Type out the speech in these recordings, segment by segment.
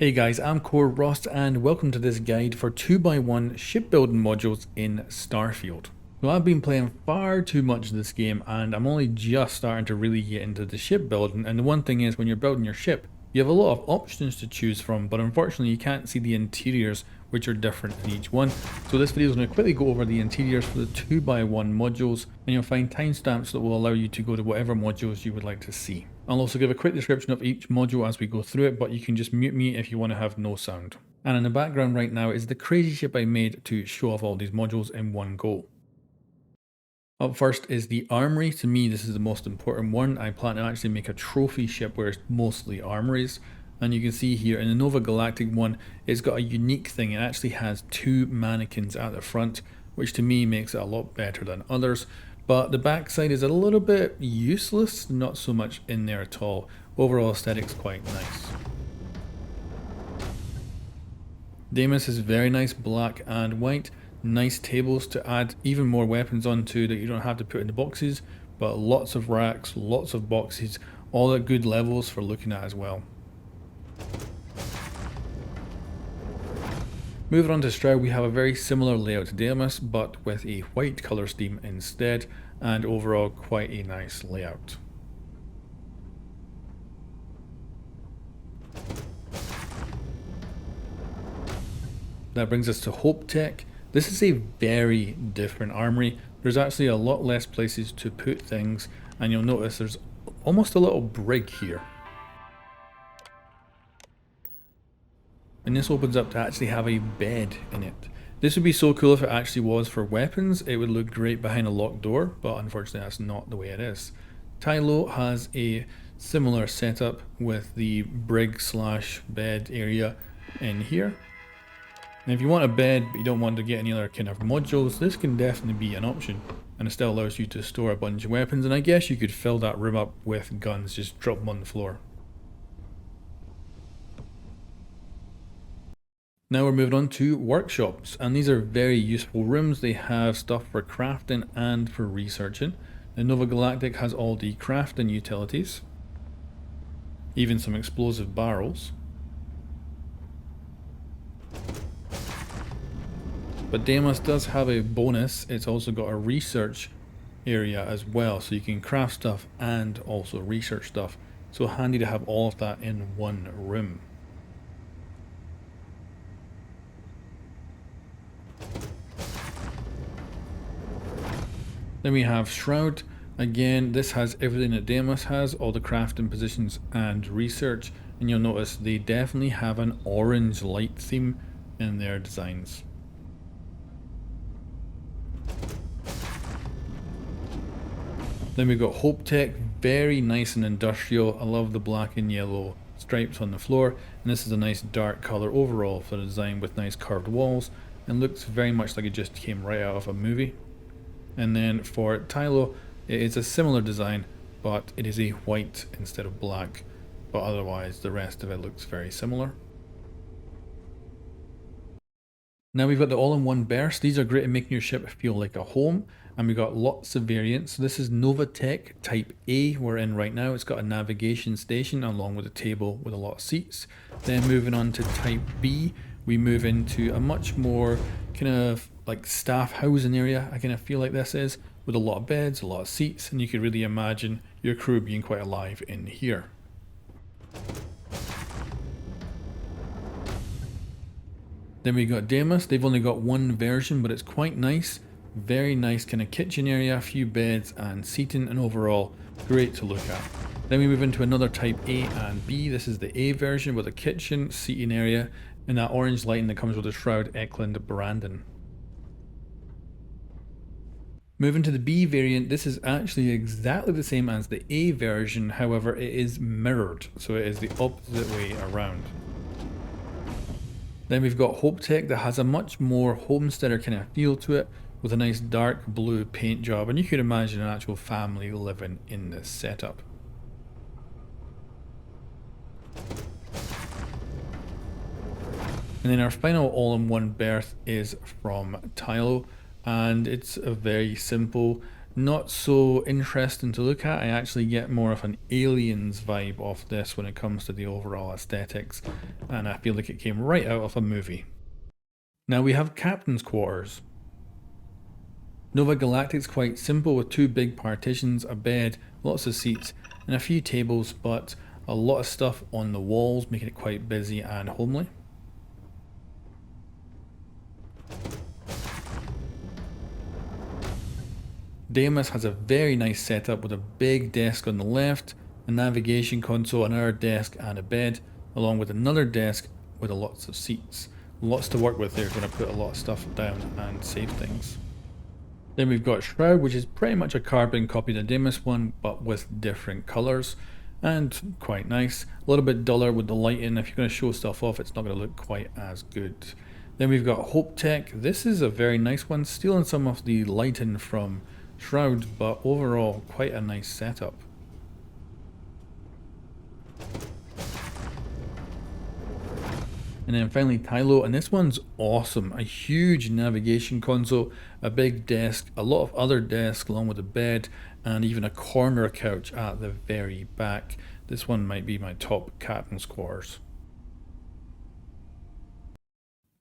Hey guys, I'm Core Ross and welcome to this guide for 2x1 shipbuilding modules in Starfield. So I've been playing far too much of this game and I'm only just starting to really get into the shipbuilding, and the one thing is when you're building your ship, you have a lot of options to choose from, but unfortunately you can't see the interiors, which are different in each one. So this video is going to quickly go over the interiors for the 2x1 modules, and you'll find timestamps that will allow you to go to whatever modules you would like to see. I'll also give a quick description of each module as we go through it, but you can just mute me if you want to have no sound. And in the background right now is the crazy ship I made to show off all these modules in one go. Up first is the Armory. To me, this is the most important one. I plan to actually make a trophy ship where it's mostly armories. And you can see here in the Nova Galactic one, it's got a unique thing. It actually has two mannequins at the front, which to me makes it a lot better than others. But the backside is a little bit useless, not so much in there at all. Overall aesthetic's quite nice. Deimos is very nice, black and white. Nice tables to add even more weapons onto that you don't have to put in the boxes, but lots of racks, lots of boxes, all at good levels for looking at as well. Moving on to Stroud, we have a very similar layout to Deimos, but with a white colour scheme instead, and overall quite a nice layout. That brings us to Hope Tech. This is a very different armory. There's actually a lot less places to put things, and you'll notice there's almost a little brig here. And this opens up to actually have a bed in it. This would be so cool if it actually was for weapons. It would look great behind a locked door, but unfortunately that's not the way it is. Tylo has a similar setup with the brig slash bed area in here. And if you want a bed but you don't want to get any other kind of modules, this can definitely be an option. And it still allows you to store a bunch of weapons, and I guess you could fill that room up with guns, just drop them on the floor. Now we're moving on to workshops, and these are very useful rooms. They have stuff for crafting and for researching. The Nova Galactic has all the crafting utilities, even some explosive barrels. But Deimos does have a bonus. It's also got a research area as well, so you can craft stuff and also research stuff. So handy to have all of that in one room. Then we have Shroud. Again, this has everything that Deimos has, all the crafting positions and research, and you'll notice they definitely have an orange light theme in their designs. Then we've got Hope Tech, very nice and industrial. I love the black and yellow stripes on the floor, and this is a nice dark colour overall for the design with nice curved walls, and looks very much like it just came right out of a movie. And then for Tylo, it is a similar design, but it is a white instead of black, but otherwise the rest of it looks very similar. Now we've got the all-in-one berths. These are great at making your ship feel like a home, and we've got lots of variants. So this is Nova Tech Type A we're in right now. It's got a navigation station along with a table with a lot of seats. Then moving on to Type B, we move into a much more kind of like staff housing area. I kind of feel like this is, with a lot of beds, a lot of seats, and you could really imagine your crew being quite alive in here. Then we got Deimos. They've only got one version, but it's quite nice. Very nice kind of kitchen area, a few beds and seating, and overall great to look at. Then we move into another Type A and B. This is the A version with a kitchen, seating area, and that orange lighting that comes with the Shroud Eklund Brandon. Moving to the B variant, this is actually exactly the same as the A version, however it is mirrored, so it is the opposite way around. Then we've got Hope Tech that has a much more homesteader kind of feel to it, with a nice dark blue paint job, and you could imagine an actual family living in this setup. And then our final all-in-one berth is from Tylo, and it's a very simple not so interesting to look at. I actually get more of an Aliens vibe off this when it comes to the overall aesthetics, and I feel like it came right out of a movie. Now we have Captain's Quarters. Nova Galactic's quite simple with two big partitions, a bed, lots of seats, and a few tables, but a lot of stuff on the walls, making it quite busy and homely. Deimos has a very nice setup with a big desk on the left, a navigation console, another desk and a bed, along with another desk with lots of seats. Lots to work with there, going to put a lot of stuff down and save things. Then we've got Shroud, which is pretty much a carbon copy of the Deimos one, but with different colours, and quite nice. A little bit duller with the lighting. If you're going to show stuff off, it's not going to look quite as good. Then we've got Hope Tech. This is a very nice one, stealing some of the lighting from Shroud, but overall quite a nice setup. And then finally Tylo, and this one's awesome. A huge navigation console, a big desk, a lot of other desks along with a bed, and even a corner couch at the very back. This one might be my top captain's quarters.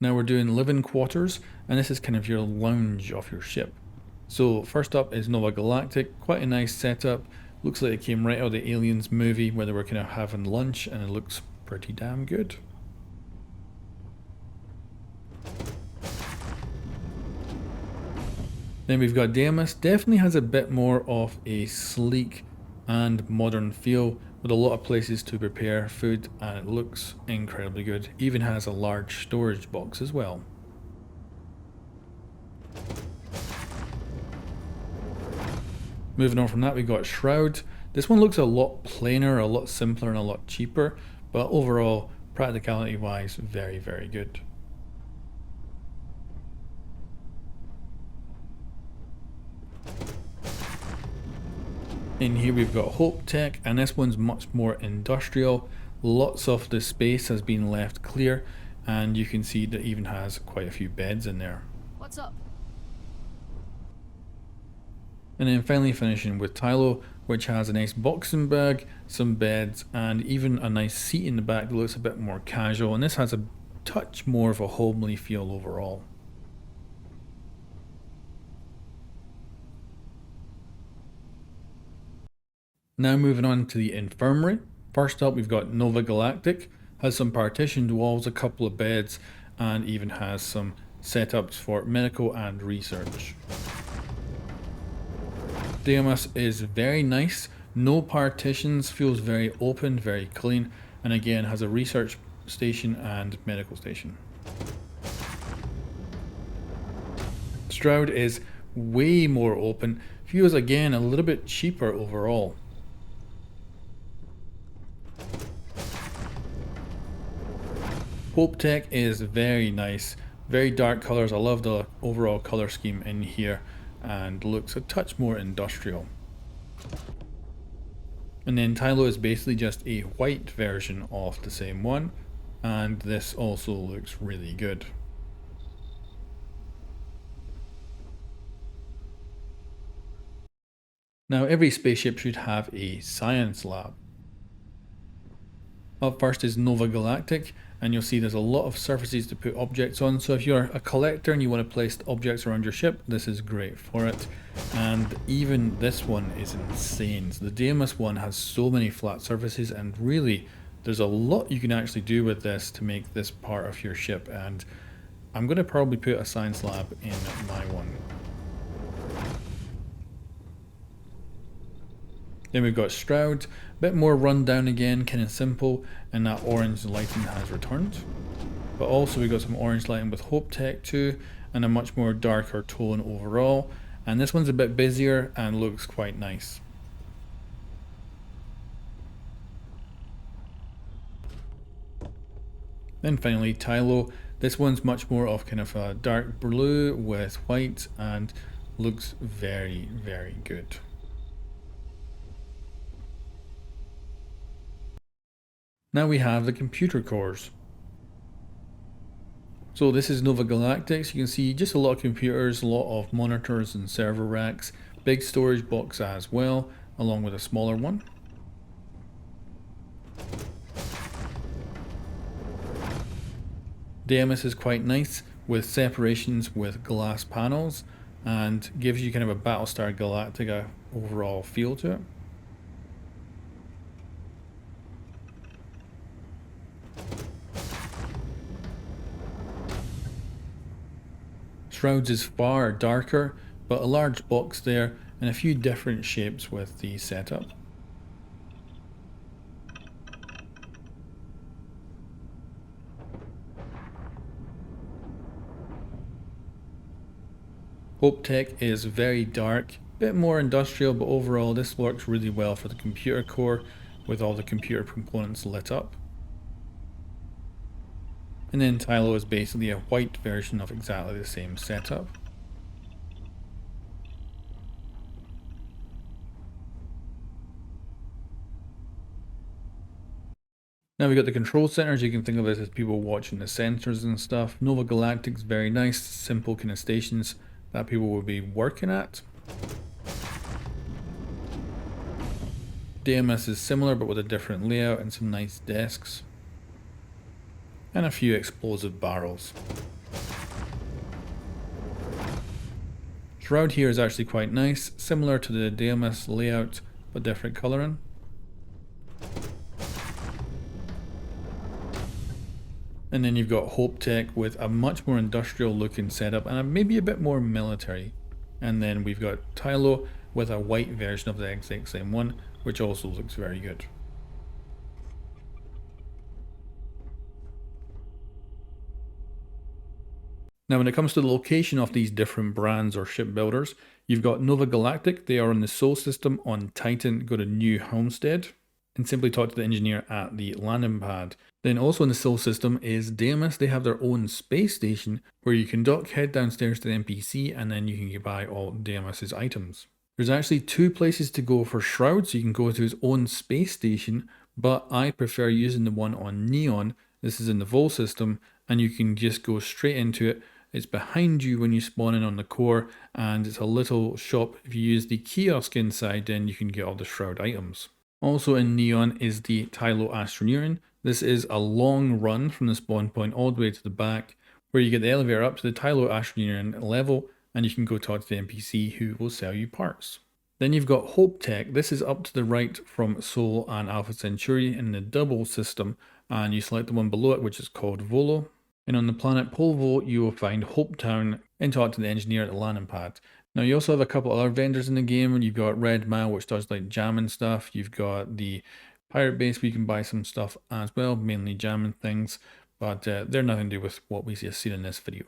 Now we're doing living quarters, and this is kind of your lounge of your ship. So first up is Nova Galactic, quite a nice setup. Looks like it came right out of the Aliens movie where they were kind of having lunch, and it looks pretty damn good. Then we've got Deimos, definitely has a bit more of a sleek and modern feel with a lot of places to prepare food, and it looks incredibly good. Even has a large storage box as well. Moving on from that, we got Shroud. This one looks a lot plainer, a lot simpler and a lot cheaper, but overall, practicality wise, very, very good. In here we've got Hope Tech, and this one's much more industrial. Lots of the space has been left clear, and you can see that it even has quite a few beds in there. What's up? And then finally finishing with Tylo, which has a nice boxing bag, some beds, and even a nice seat in the back that looks a bit more casual, and this has a touch more of a homely feel overall. Now moving on to the infirmary. First up we've got Nova Galactic, has some partitioned walls, a couple of beds, and even has some setups for medical and research. Deimos is very nice, no partitions, feels very open, very clean, and again has a research station and medical station. Shroud is way more open, feels again a little bit cheaper overall. Hope Tech is very nice, very dark colours. I love the overall colour scheme in here and looks a touch more industrial. And then Tylo is basically just a white version of the same one, and this also looks really good. Now every spaceship should have a science lab. Up first is Nova Galactic, and you'll see there's a lot of surfaces to put objects on, so if you're a collector and you want to place objects around your ship, this is great for it. And even this one is insane. So the Deimos one has so many flat surfaces, and really there's a lot you can actually do with this to make this part of your ship, and I'm going to probably put a science lab in my one. Then we've got Shroud, a bit more run down again, kind of simple, and that orange lighting has returned. But also we've got some orange lighting with Hope Tech too, and a much more darker tone overall. And this one's a bit busier and looks quite nice. Then finally Tylo, this one's much more of kind of a dark blue with white and looks very, very good. Now we have the computer cores. So this is Nova Galactic, so you can see just a lot of computers, a lot of monitors and server racks, Big storage box as well, along with a smaller one. DMS is quite nice with separations with glass panels and gives you kind of a Battlestar Galactica overall feel to it. Shrouds is far darker, but a large box there and a few different shapes with the setup. Hope Tech is very dark, bit more industrial, but overall this works really well for the computer core with all the computer components lit up. And then Tylo is basically a white version of exactly the same setup. Now we got the control centers. You can think of this as people watching the sensors and stuff. Nova Galactic's very nice, simple kind of stations that people will be working at. DMS is similar but with a different layout and some nice desks. And a few explosive barrels. Shroud here is actually quite nice, similar to the DMS layout but different colouring. And then you've got Hope Tech with a much more industrial looking setup and maybe a bit more military. And then we've got Tylo with a white version of the exact same one, which also looks very good. Now when it comes to the location of these different brands or shipbuilders, you've got Nova Galactic, they are on the Sol system on Titan, go to New Homestead, and simply talk to the engineer at the landing pad. Then also in the Sol system is DMS, they have their own space station where you can dock, head downstairs to the NPC, and then you can buy all DMS's items. There's actually two places to go for Shroud, so you can go to his own space station, but I prefer using the one on Neon. This is in the Vol system, and you can just go straight into it. It's behind you when you spawn in on the core, and it's a little shop. If you use the kiosk inside, then you can get all the Shroud items. Also in Neon is the Tylo Astroneering. This is a long run from the spawn point all the way to the back, where you get the elevator up to the Tylo Astroneering level, and you can go talk to the NPC who will sell you parts. Then you've got Hope Tech. This is up to the right from Sol and Alpha Centauri in the double system, and you select the one below it, which is called Volo. And on the planet Polvo, you will find Hope Town and talk to the engineer at the landing pad. Now you also have a couple other vendors in the game. You've got Red Mile, which does like jamming stuff. You've got the Pirate Base where you can buy some stuff as well, mainly jamming things, but they're nothing to do with what we just seen in this video.